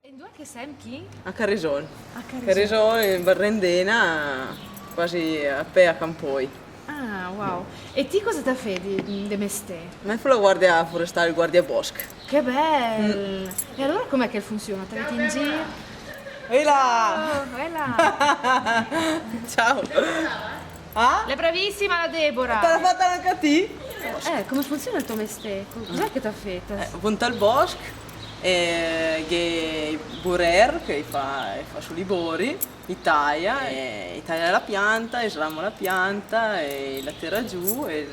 E dove che sei chi? A Carisol. A Carisol. Carisol in Barrendena, quasi a pe a Campoi. Ah, wow. E ti cosa ti fai di mestè? Ma fu la guardia forestale, il guardia bosco. Che bello! E allora com'è che funziona? Te metti in giro? Ehi là! Oh, è là! Ciao! Ah? È bravissima la Te Deborah! l'ha fatta anche a te? Come funziona il tuo mestiere? Cos'è che ti ha fatto? Punta al bosco, che Burer che fa sui bori, taglia la pianta, e srama la pianta, e la tira giù, e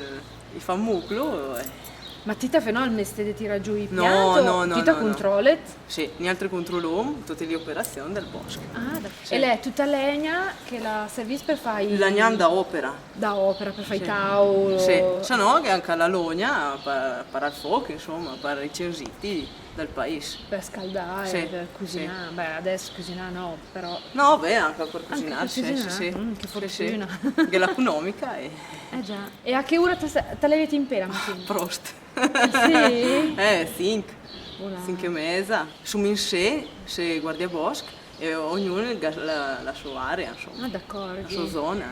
fa muclo. Ma ti fa no il mestiere di tirare giù i No, pianti? no, Ti no. controllet? Sì, niente controllo, tutte le operazioni del bosco. Ah, Sì. E lei è tutta legna che la servis per fare La gnam da opera. da opera, per fare i tavoli. Sì, se no che anche la logna per il fuoco, insomma, per i censiti del paese. Per scaldare, Sì, per cucinare. sì. Beh, adesso cucinare no, però... No, beh, anche per cucinare, per sì, cucinare? sì. Che Sì, fortuna. sì. Che l'economica è Eh già. E a che ora te levi in pera, Martina? prost. Sì? 5. Voilà. 5 e mezza. Siamo in sé, se guardia bosco, e ognuno la sua area, insomma, Ah, la d'accordo. sua zona.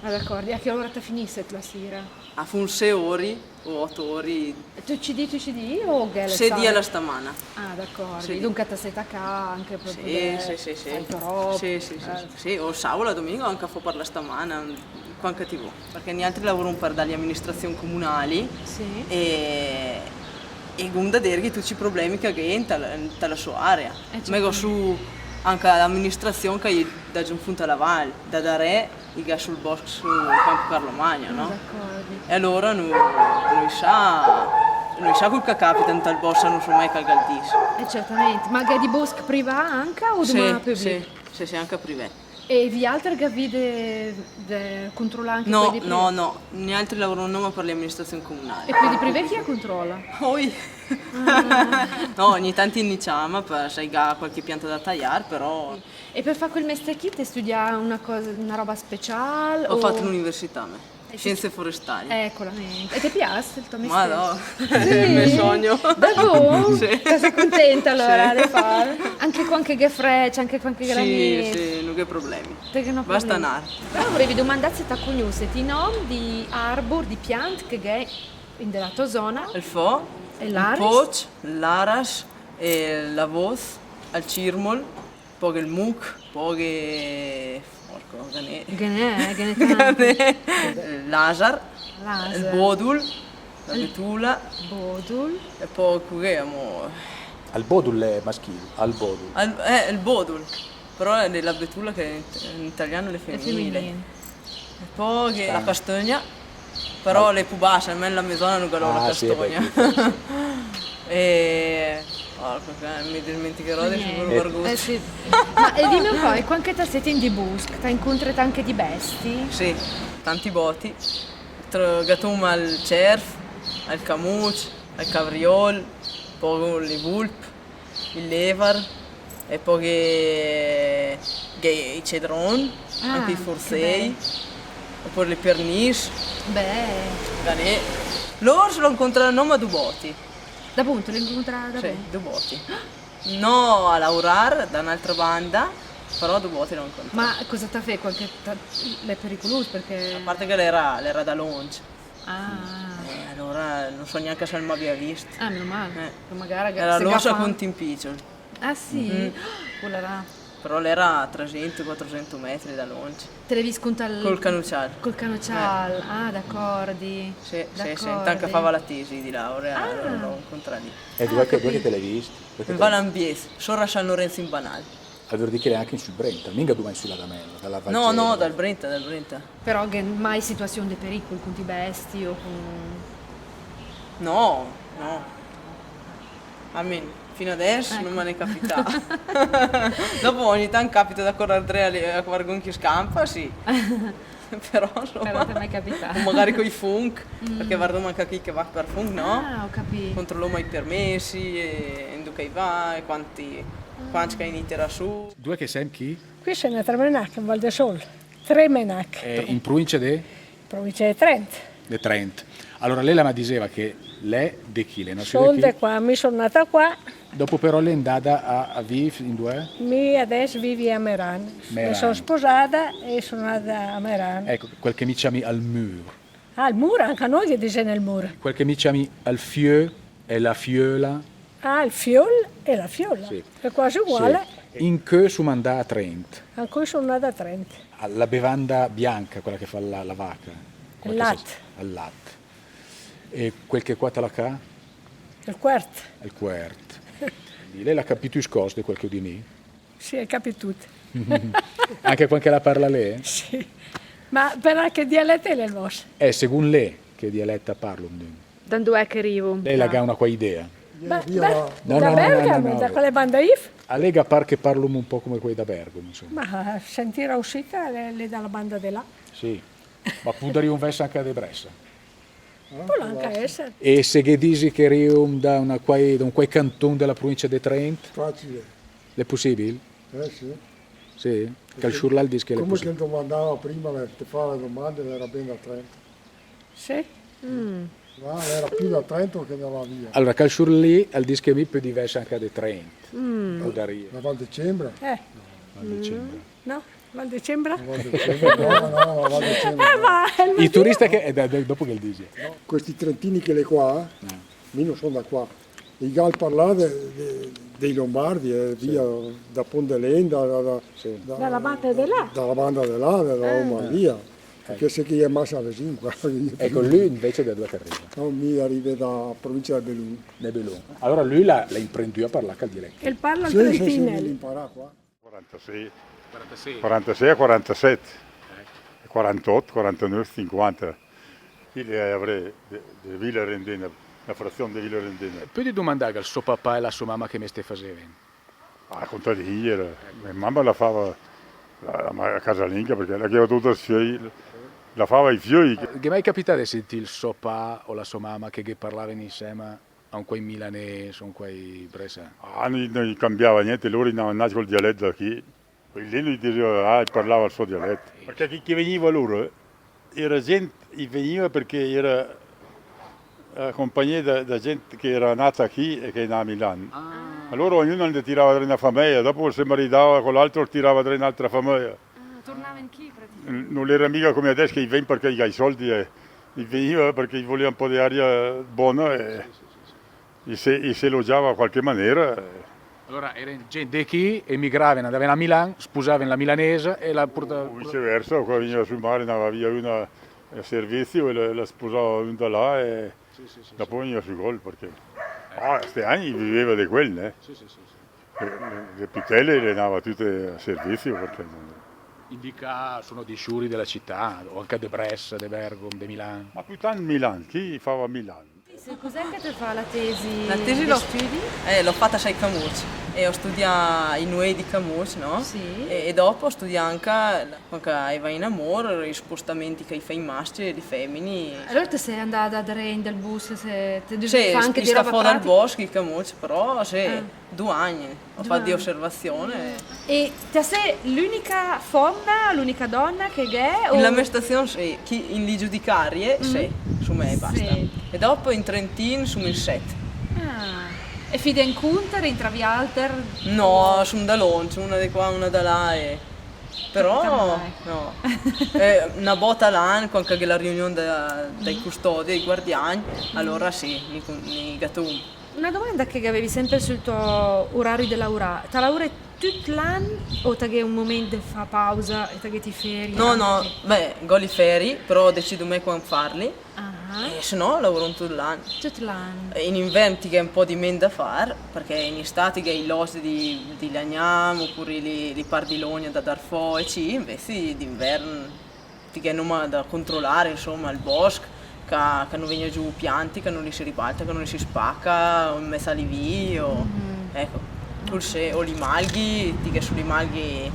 Ah, d'accordo. E a che ora ti finisce la sera? Ha un 6 ore o 8 ore, Tu ci di o che 6 giorni alla settimana. Ah, d'accordo. Sì. Dunque te sei a casa anche per Sì, poter sì, sì. fare troppo. Sì, sì, sì. Sì, o sabato, la domenica anche a fare la settimana, quando ti vuoi. Perché gli altri lavorano per dalle amministrazioni comunali Sì. e gunda derghi tutti i problemi che hai nella sua area. Certo. Mego su anche l'amministrazione che da giunta alla valle, da dare i gas sul bosco su Campo Carlo Magno, no? D'accordo. E allora noi sa quel che capita in tal bosco, non so mai che galdis. Certamente. Ma che di bosco privato anche o di una pubblica? Sì, anche privé. E vi altri che vi controllare anche quelli di privé? No, gli altri lavorano non per le amministrazioni comunali. E quelli di privé chi la controlla? Poi, no, ogni tanto iniziamo per sai qualche pianta da tagliare, però E per fare quel mestiere qui ti studia una roba speciale? ho o... fatto l'università, scienze forestali. Eccola, e ti piace il tuo Ma mestiere? no, Sì? è il mio sogno. Davvero? Sì. Sei contenta allora Sì. di fare? Anche qualche che freccia, anche qualche granito? Sì, non che problemi. Perché no Basta problemi. andare. Però volevi domandare se ti conosci i nomi di arbor, di piante che è in della tua zona Il fo, e il l'aris? poc, l'aras, e la voz, il cirmol, poi il muc, poi porco, Che ne è tanto. l'asar, il Laser, bodul, la betula, bodul, e poi che abbiamo Al bodul è maschile, al bodul. il bodul, però è la betula che in italiano è è femminile. femminile. E poi che la castagna, però le più basse, almeno la mia zona non la Ah, sì, castagna. beh, E mi dimenticherò adesso Niente. per vergogna. Sì. Ma e dimmi un po', e quando ti siete in di bosco, ti incontrate anche di bestie? Sì, tanti boti. Trovatum al cerf, al camuc, al cavriol, poi le vulp, il levar, e poi i cedron, Ah, anche i che forsei, e poi le perniche, Beh, ganè. Loro se lo incontreranno a due boti. da punto l'incontrare da Sì, bene. due boti. No a laurar da un'altra banda, però due boti lo incontrano. Ma cosa ti fai? È pericoloso perché... A parte che l'era da longe. Ah, Allora non so neanche se mi abbia visto. meno male. Eh. Magari Era se rossa agaffa- con Timpiccio, Ah sì? Oh là là. però l'era a 300-400 metri da longe. Te l'hai visto Col canucciale. Col canocial. Ah, d'accordo. Sì, D'accordo. tanto fava la tesi di laurea, Ah. l'ho incontrato lì. E dove che te l'hai visto? In Val Ambies, sopra San Lorenzo in Banal. Allora di che anche in sul Brenta, mica dove in sulla da me, dalla Val No, Gela. dal Brenta. Però che mai situazione di pericolo con i bestie o con... No. Almeno, fino adesso non me ne è capitato. Dopo ogni tanto capita da correre a guardare chi scampa, sì. Però insomma, Però ti è mai capitato? o magari con i funk, perché guardo anche chi che va per funk, no? Ah, ho capito. Controllo mai i permessi, e in dove va, e quanti che inizierà su. Due che sei chi? Qui c'è una Tremenac in Val di Sol, Tremenac, In provincia di provincia di Trento. Trento. Allora lei mi diceva che lei di chi? Lei nasce Sono di da chi? qua, mi sono nata qua, Dopo però lei è andata a vivere in due? mi adesso vivo a Meran. Meran. Mi sono sposata e sono nata a Meran. Ecco, quel che mi chiami al muro, Ah, il muro, anche a noi che dice nel muro. quel che mi chiami al fieu e la fiola. Ah, il fiol e la fiola. Sì. È quasi uguale. Sì. In che su mandà a Trent? Anche io sono nata a Trento. La bevanda bianca, quella che fa la vacca. Il latte. Al latte. E quel che qua te la ca? Il quarto. Al quert. Lei l'ha capito scosto quel che di me? Sì, hai capito tutto. Anche quando la parla lei? Sì. Ma per che dialetto è il vostro? Secondo lei che dialetta parlo? Da dove è che arrivo? Lei ha una qua idea. Beh, No, da no, Bergamo, no. da quelle bande IF? A Lega par che parlo un po' come quelli da Bergamo, insomma. Ma sentire uscita le dalla banda di là. Sì, ma può un verso anche di Bressa. Può anche essere. E se che dici che ero da un quai canton della provincia di Trento, Facile, è possibile? sì. Sì? Che il Shurlal dice che è Come possibile. che domandava prima, ti fa le domande, era ben da Trento. Sì. No, era più da Trento che dalla via. Allora, che il Shurlì al dice che mi può diverso anche di Trento. O da Rio, La Val di Cembra? a dicembre. No? Val di Cembra? La Val di Cembra? No, la Val di Cembra. Ma è I turisti che... dopo che il dice. Questi trentini che le qua, io non sono da qua. I gal parlare dei Lombardi, via da Pondelenda, dalla banda di là. dalla banda di là, della Lombardia. Perché se chi è massa vicino qua. Ecco, lui invece da dove che arriva? No, mi arriva da provincia di Belluno. Da Belluno. Allora lui la imprendù a parlare col dialetto. Il parla il Sì, mi trentinello. impara qua. 46, 46. 46 e 47, 48, 49, 50. Qui avrei di Villa Rendena, la frazione di Villa Rendena. Poi di domandare al suo papà e alla sua mamma che mi stai facendo? A contare ieri, mia mamma la fava la casalinga perché la aveva tutta la fava i fiori. Che mai capitato di sentire il suo papà o la sua mamma che parlavano insieme a un quei milanese, un quei bresa? Non cambiava niente, loro non nascono col dialetto da qui. Poi lì lui diceva, parlava il suo dialetto. Perché chi veniva loro era gente, veniva perché era compagnia da gente che era nata qui e che era a Milano. Allora ognuno ne tirava dentro una famiglia, dopo se maritava con l'altro tirava dentro un'altra famiglia. Tornava in chi praticamente? Non era mica come adesso che vengono perché gli hai i soldi e veniva perché voleva un po' di aria buona e si elogiava a qualche maniera. Allora era gente di qui, emigravano, andavano a Milano, sposavano la milanese e la portavano... Viceversa, qua veniva sul mare, ne aveva via una a servizio e la sposava una da là e dopo veniva sul gol perché questi anni viveva di quelle. Le pitelle le andava tutte a servizio perché Indica, sono di sciuri della città, o anche di Brescia, di Bergamo, di Milano. ma più tanto Milano, chi fa a Milano? Cos'è che ti fa la tesi? La tesi di l'ho, studi? l'ho fatta a Camuc e ho studiato in UE di Camuc, no? Sì. E dopo ho studiato anche quando va in amore, gli spostamenti che fai i maschi e le femmine. Allora ti sei andata ad Rein del bus, se ti Sì, fa anche di sta roba fuori dal pratica? bosco in Camuc, però sì, 2 anni ho fatto di osservazione. E te sei l'unica fonna, l'unica donna che è? In la mia stazione sì, chi in li giudicarie sì, su me basta. Sì. E dopo in Trentino su il 7. Ah. E fide in Kunter, in Travialter? No, sono da Loncio, una di qua, una da là. Però no. Una volta l'anno, quando c'è la riunione dei custodi, dei guardiani, allora sì, mi gattum. Una domanda che avevi sempre sul tuo orario di laurea. Ti lauri tutto l'anno o ti un momento di fa pausa e ti feri? No, beh, goli feri, però decido me quando farli. Ah, E se no lavoro tutto l'anno. tutto l'anno. In inverno ti è un po' di meno da fare, perché in estate che hai i losi di Lagnam oppure li pardiloni da dar fuoci, invece d'inverno ti è non da controllare insomma il bosco, che non vengono giù pianti, che non li si ribalta, che non li si spacca, o messa lì via, ecco, o li malghi, ti che sugli malghi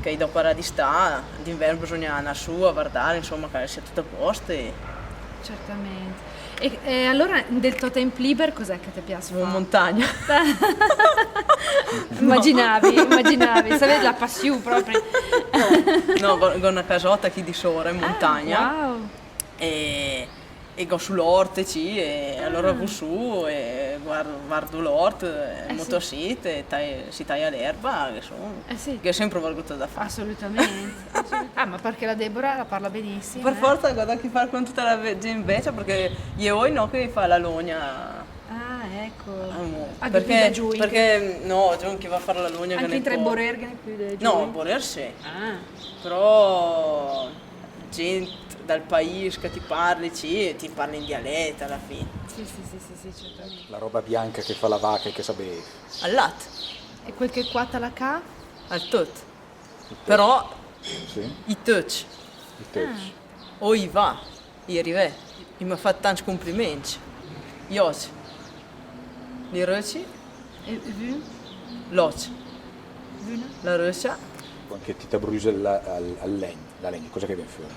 che dopo a di sta, d'inverno bisogna andare su a guardare insomma che sia tutto a posto. Certamente. E allora del tuo tempo libero cos'è che ti piace In fare? montagna. Immaginavi, sapevi la passione proprio. No, con una casota qui di sopra in montagna. Wow. E e go sull'orte e allora vado su e guardo l'orte, molto sit e si taglia l'erba, sì. che è sempre qualcosa da fare. Assolutamente. Ah, ma perché la Deborah la parla benissimo. Per forza guarda che fare con tutta la gente invece, perché io no che fa la logna. Ah, ecco. Perché no, giù chi va a fare la logna Anche che in tre ne Borer che ne più del No, Borer sì. Ah. Però gente dal paese che ti parli, ti parli in dialetto alla fine. Sì, certamente. La roba bianca che fa la vacca e che sapevi. Al latte, E quel che qua la ca? al tot. Però Sì, i touch, il touch. o i va, i arriva, e mi ha fatto tanti complimenti. Io, li rocci, E vu? l'oci, Vuna? la roccia, Anche Tita Bruse al legno. La legna, cosa che viene fuori?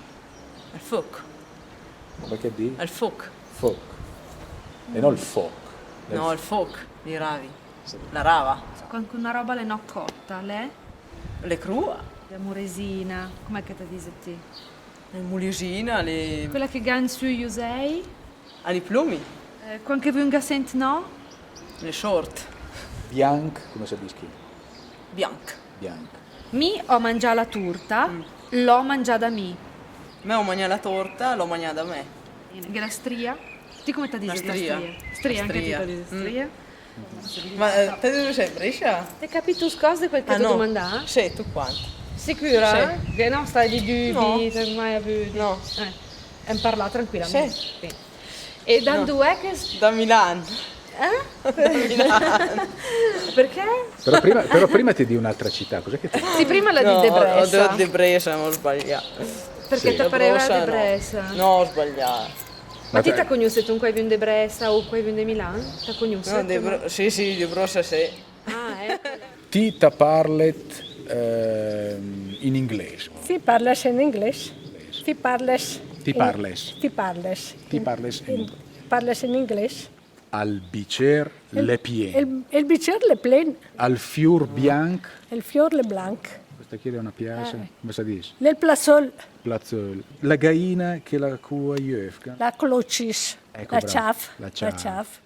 al fuoco, Come che di? al fuoco. Folk. E non il folk. No, al fuoco, li ravi, la rava, Quando una roba le no cotta, le? le crua, La moresina, com'è che ti dice te? le mulisina, Quella che gan su Yusei? ali plumi, Quando che vi un gasent no? le short, Bianc, come si dice? bianche. Bianc. Mi ho mangiato la torta, l'ho mangiata mi. Me ho mangiato la torta, l'ho mangiata a me. Che la stria? Ti come ti dice La stria. Stria, La anche stria. tu ti dici stria? Ma te dove sei, Brescia? Hai capito scosse quel che Ah tu no, domandai? sì, tu quanto? Sicura? Sì. Che non stai di dubbi, No. te mai avuti? No. Hem parlato tranquillamente. Sì. E da No. due che... Da Milano. Perché? Però prima ti di un'altra città, cos'è che ti... Sì, prima la No, di ho Debressa. detto De Brescia, ma ho sbagliato. Perché Sì. ti pareva Brossa, no. Debressa? No, ho sbagliato. Ma ti te- t'ha conosciuto un quai di Bressa o quai di Milano? T'ha conosciuto? No, sì, di Brossa sì. Ah, ecco. Tita parlet in inglese. Ti parles in inglés. Ti parles. Ti parles. Ti parles. Ti parles in... Parles in inglés. Al bicer le pien. El bicer le plen. Al fior bianc. El fior le blanc. Questa chiede una piace. Come si dice? L'el plasol. Plazzol. La gaina che la cua iövca. La clocis. Ecco, La bravo. ciaf. La La ciaf. ciaf.